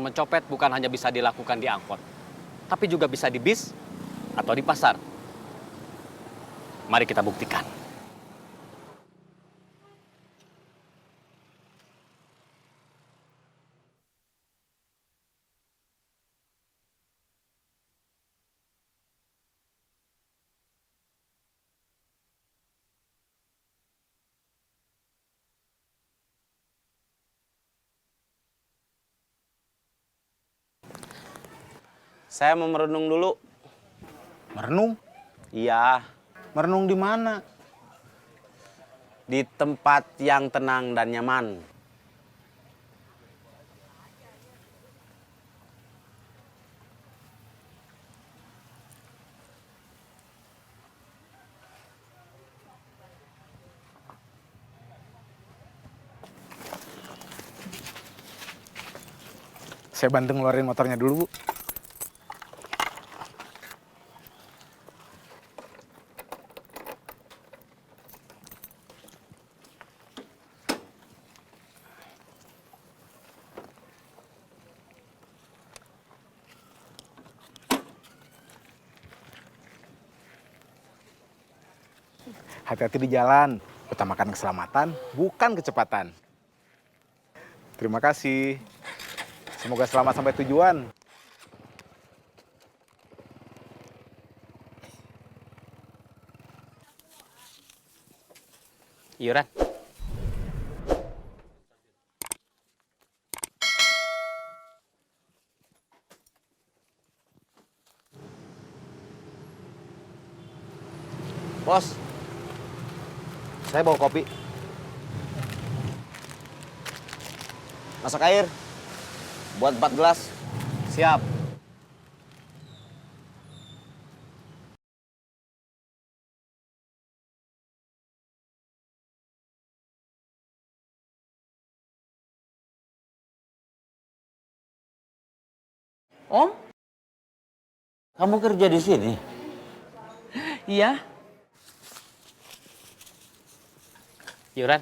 Mencopet bukan hanya bisa dilakukan di angkot, tapi juga bisa di bis atau di pasar. Mari kita buktikan. Saya mau merenung dulu. Merenung? Iya, Merenung di mana? di tempat yang tenang dan nyaman. Saya bantu ngeluarin motornya dulu, Bu. Hati-hati di jalan, utamakan keselamatan, bukan kecepatan. Terima kasih. Semoga selamat sampai tujuan. Iuran. Bos, saya bawa kopi. Masak air. Buat 4 gelas. Siap. Om? Kamu kerja di sini? Iya. Iuran.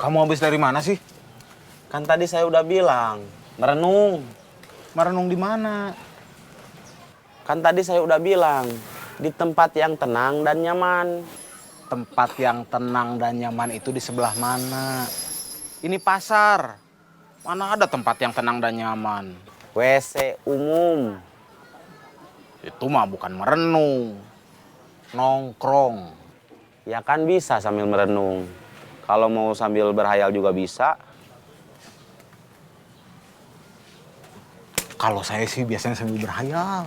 Kamu habis dari mana sih? Kan tadi saya udah bilang, merenung. Merenung di mana? Kan tadi saya udah bilang, di tempat yang tenang dan nyaman. Tempat yang tenang dan nyaman itu di sebelah mana? Ini pasar. Mana ada tempat yang tenang dan nyaman? WC umum. Itu mah bukan merenung. Nongkrong. Ya kan bisa sambil merenung. Kalau mau sambil berhayal juga bisa. Kalau saya sih biasanya sambil berhayal.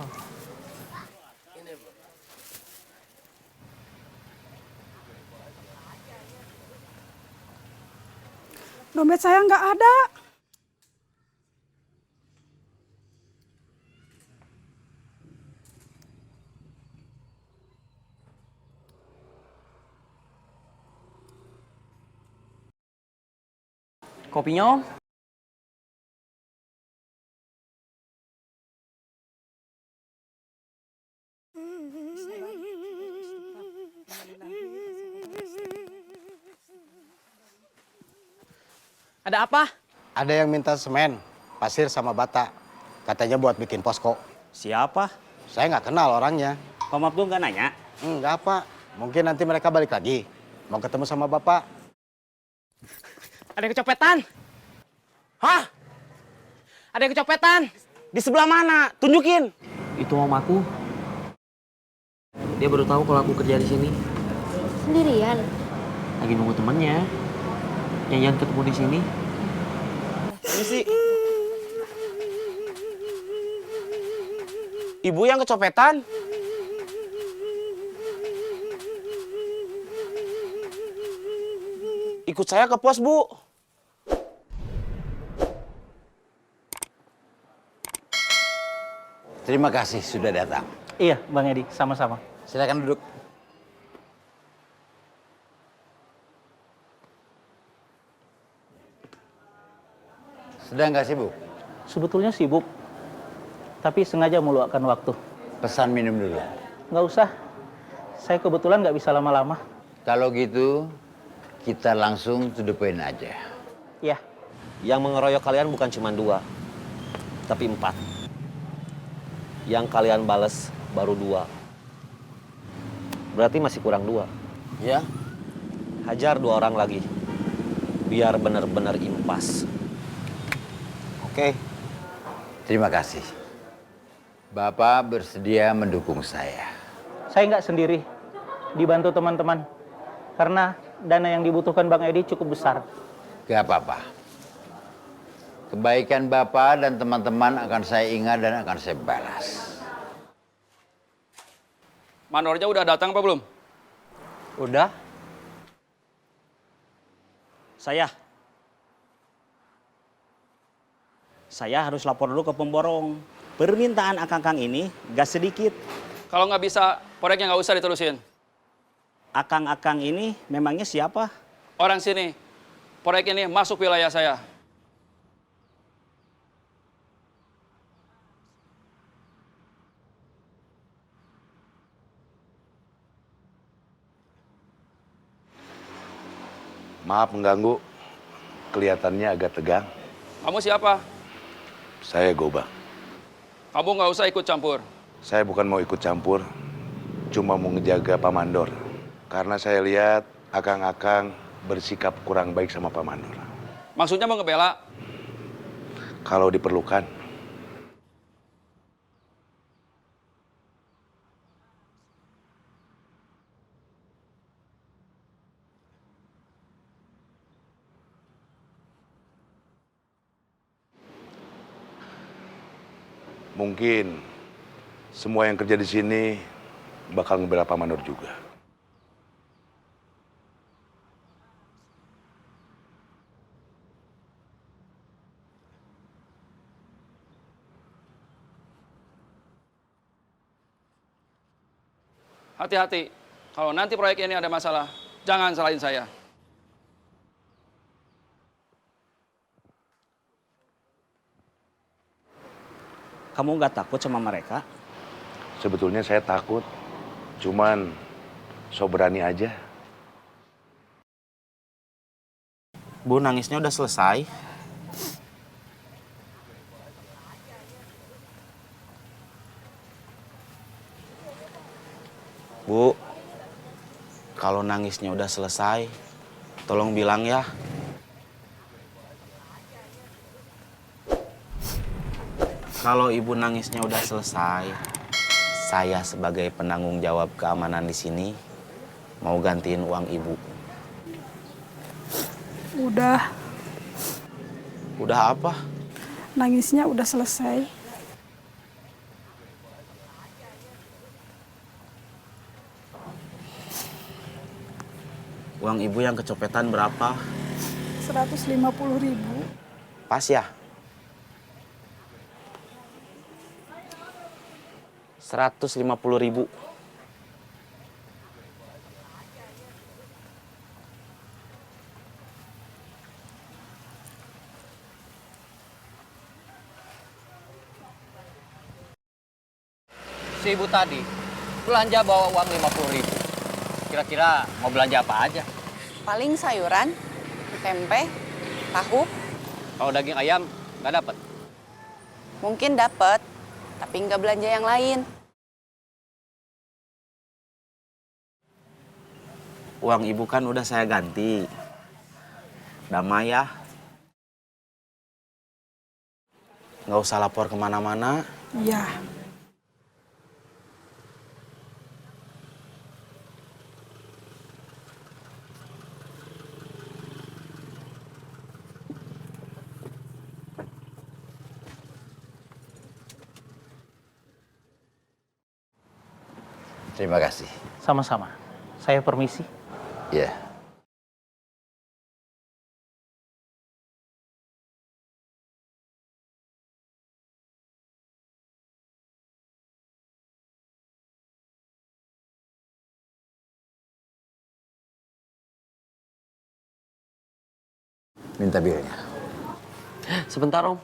Dompet saya nggak ada. Kopinya, Om? Ada apa? Ada yang minta semen, pasir sama bata. Katanya buat bikin posko. Siapa? Saya nggak kenal orangnya. Pak Abdul nggak nanya? Enggak, Pak. Mungkin nanti mereka balik lagi. Mau ketemu sama Bapak. Ada yang kecopetan? Hah? Ada yang kecopetan? Di sebelah mana? Tunjukin. Itu om aku. Dia baru tahu kalau aku kerja di sini. Sendirian? Lagi nunggu temennya. Yayan ketemu di sini. Misi. Ibu yang kecopetan. Ikut saya ke pos, Bu. Terima kasih sudah datang. Iya, Bang Edi, sama-sama. Silakan duduk. Sedang nggak sibuk? Sebetulnya sibuk, tapi sengaja meluangkan waktu. Pesan minum dulu. Nggak usah, saya kebetulan nggak bisa lama-lama. Kalau gitu, kita langsung to the point aja. Ya, Yang mengeroyok kalian bukan cuma 2, tapi 4. Yang kalian bales baru 2. Berarti masih kurang 2. Ya? Hajar 2 orang lagi. Biar benar-benar impas. Oke. Terima kasih. Bapak bersedia mendukung saya. saya nggak sendiri, dibantu teman-teman. Karena dana yang dibutuhkan Bang Edi cukup besar. Gak apa-apa. Kebaikan Bapak dan teman-teman akan saya ingat dan akan saya balas. Manornya udah datang apa belum? Udah? Saya harus lapor dulu ke pemborong. Permintaan akang-akang ini gak sedikit. Kalau nggak bisa, proyeknya nggak usah diterusin. Akang-akang ini memangnya siapa? Orang sini, proyek ini masuk wilayah saya. Maaf mengganggu, kelihatannya agak tegang. Kamu siapa? Saya Goba. Kamu nggak usah ikut campur. Saya bukan mau ikut campur, cuma mau ngejaga Pak Mandor. Karena saya lihat akang-akang bersikap kurang baik sama Pak Mandor. Maksudnya mau ngebela? Kalau diperlukan. Mungkin semua yang kerja di sini bakal ngebela Pak Mandor juga. Hati-hati, kalau nanti proyek ini ada masalah, jangan salahin saya. Kamu nggak takut sama mereka? Sebetulnya saya takut, cuman so berani aja. Bu, nangisnya udah selesai. Bu, kalau nangisnya udah selesai, tolong bilang ya. Kalau ibu nangisnya udah selesai, saya sebagai penanggung jawab keamanan di sini mau gantiin uang ibu. Udah, Udah apa? nangisnya udah selesai. Uang ibu yang kecopetan berapa? 150.000. Pas ya? 150.000. Si ibu tadi belanja bawa uang 50.000. Kira-kira mau belanja apa aja? Paling sayuran, tempe, tahu, Kalau daging ayam nggak dapet. mungkin dapat, tapi nggak belanja yang lain. Uang ibu kan udah saya ganti. Damai ya. Nggak usah lapor kemana-mana. Iya. Terima kasih. Sama-sama. Saya permisi. Ya. Minta bilnya. Sebentar, Om.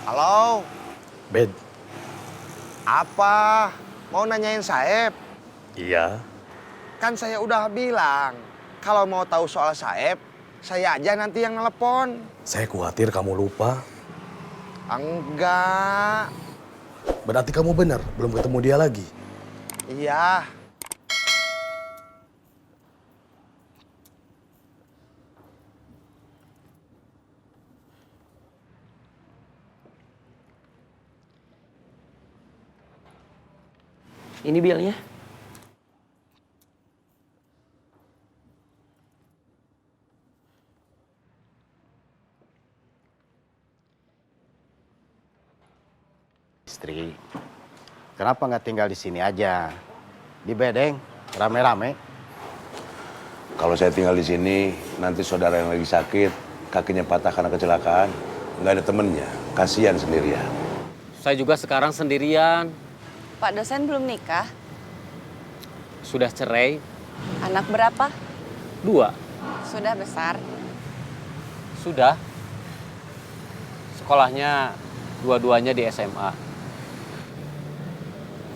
Halo, Bed. apa? Mau nanyain Saeb? Iya. Kan saya udah bilang, kalau mau tahu soal Saeb, saya aja nanti yang nelepon. Saya khawatir kamu lupa. Enggak. Berarti kamu benar, belum ketemu dia lagi. Iya. Ini bilnya. Istri, kenapa nggak tinggal di sini aja? Di Bedeng, rame-rame. Kalau saya tinggal di sini, nanti saudara yang lagi sakit, kakinya patah karena kecelakaan, nggak ada temennya, kasihan sendirian. Saya juga sekarang sendirian. Pak dosen belum nikah? Sudah cerai. Anak berapa? 2. Sudah besar? Sudah. Sekolahnya dua-duanya di SMA.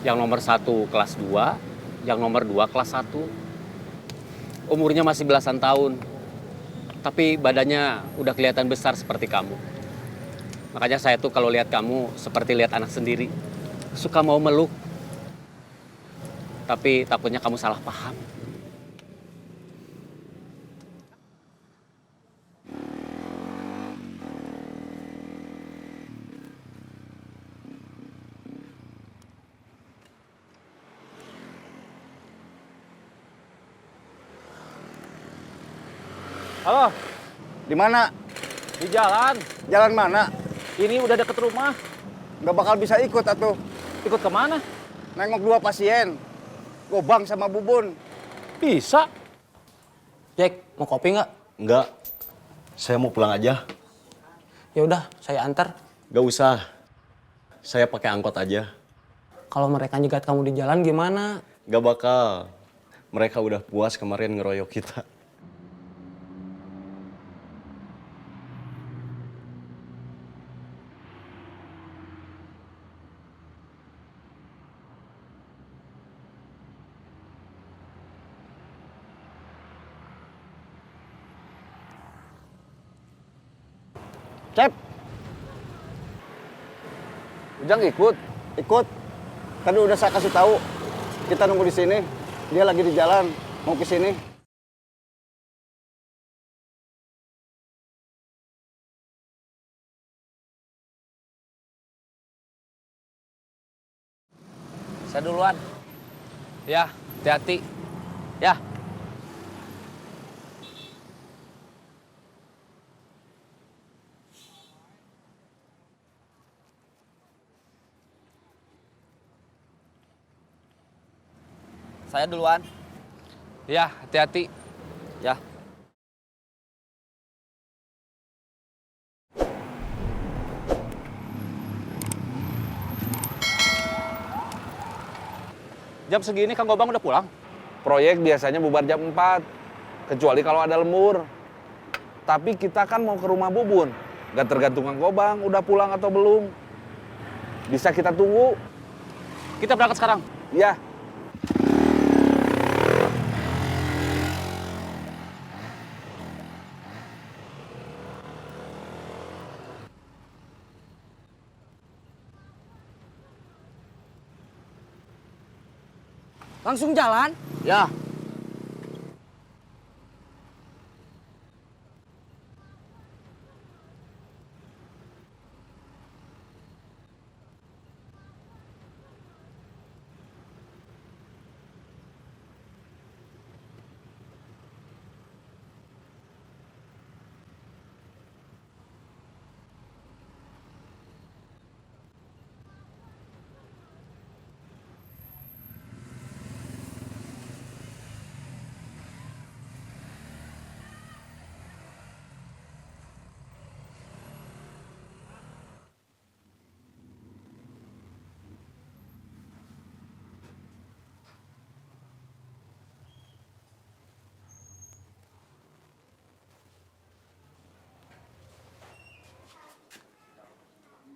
Yang nomor 1 kelas 2, yang nomor 2 kelas 1. Umurnya masih belasan tahun. Tapi badannya udah kelihatan besar seperti kamu. Makanya saya tuh kalau lihat kamu seperti lihat anak sendiri. Suka mau meluk. Tapi takutnya kamu salah paham. Halo, Di mana? di jalan. Jalan mana? Ini udah deket rumah. Nggak bakal bisa ikut atuh. Ikut kemana? Nengok 2 pasien. Gobang sama Bubun. Bisa. Jack, mau kopi nggak? Enggak, saya mau pulang aja. Ya udah, saya antar. Gak usah, saya pakai angkot aja. Kalau mereka nyegat kamu di jalan gimana? Gak bakal, mereka udah puas kemarin ngeroyok kita. Cep. Ujang ikut? Ikut. Tadi udah saya kasih tahu. Kita nunggu di sini. Dia lagi di jalan, mau ke sini. Saya duluan. Ya, hati-hati. Ya. Saya duluan. Ya, hati-hati. Ya. Jam segini Kang Gobang udah pulang? Proyek biasanya bubar jam 4, kecuali kalau ada lembur. Tapi kita kan mau ke rumah Bubun. Gak tergantung Kang Gobang, udah pulang atau belum. Bisa kita tunggu. Kita berangkat sekarang. Ya. Langsung jalan? Ya.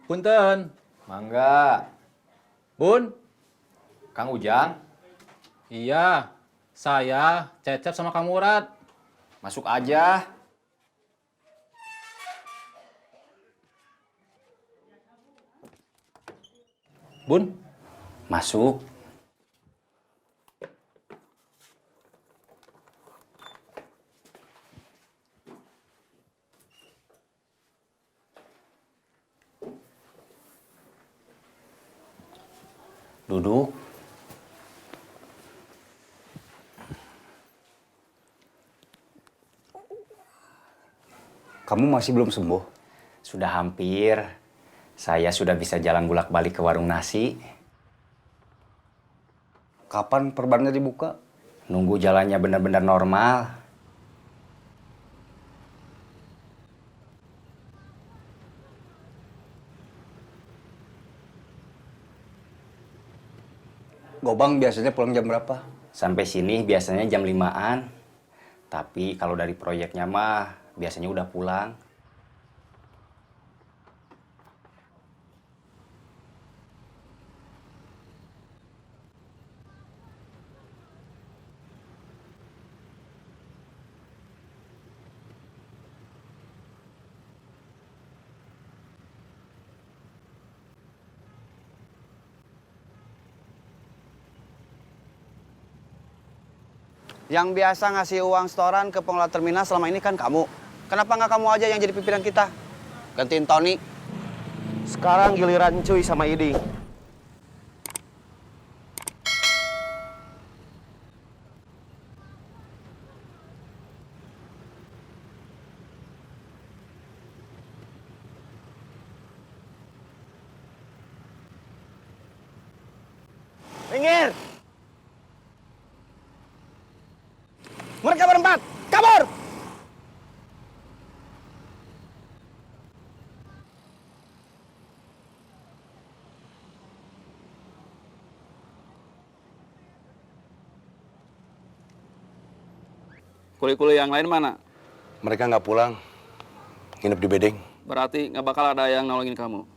Punten. Mangga. Bun. Kang Ujang. Iya, saya Cecep sama Kang Murad. Masuk aja. Bun. Masuk. Duduk. Kamu masih belum sembuh? Sudah hampir. Saya sudah bisa jalan bolak-balik ke warung nasi. Kapan perbannya dibuka? Nunggu jalannya benar-benar normal. Gobang biasanya pulang jam berapa? Sampai sini biasanya jam 5-an. Tapi kalau dari proyeknya mah biasanya udah pulang. Yang biasa ngasih uang setoran ke pengelola terminal selama ini kan kamu. Kenapa nggak kamu aja yang jadi pimpinan kita? Gantiin Tony. Sekarang giliran Cuy sama Iding. Minggir! Mereka berempat, kabur! Kuli-kuli yang lain mana? Mereka nggak pulang, nginep di bedeng. Berarti nggak bakal ada yang nolongin kamu.